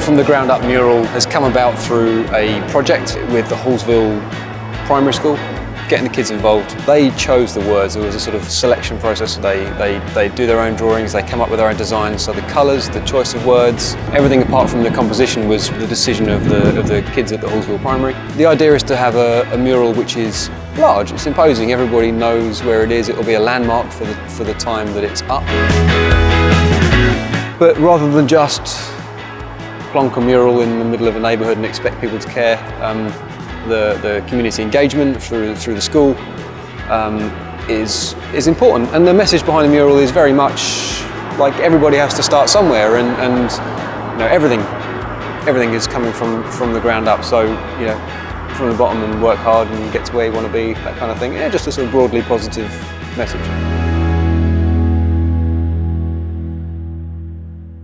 from the ground up mural has come about through a project with the Hallsville Primary School, getting the kids involved. They chose the words. There was a sort of selection process. They do their own drawings, they come up with their own designs. So the colours, the choice of words, everything apart from the composition was the decision of the kids at the Hallsville Primary. The idea is to have a mural which is large, it's imposing, everybody knows where it is, it will be a landmark for the time that it's up. But rather than just plonk a mural in the middle of a neighbourhood and expect people to care, the community engagement through the school is important. And the message behind the mural is very much like everybody has to start somewhere, and you know, everything is coming from the ground up. So, you know, from the bottom and work hard and get to where you want to be, that kind of thing. Yeah, just a sort of broadly positive message.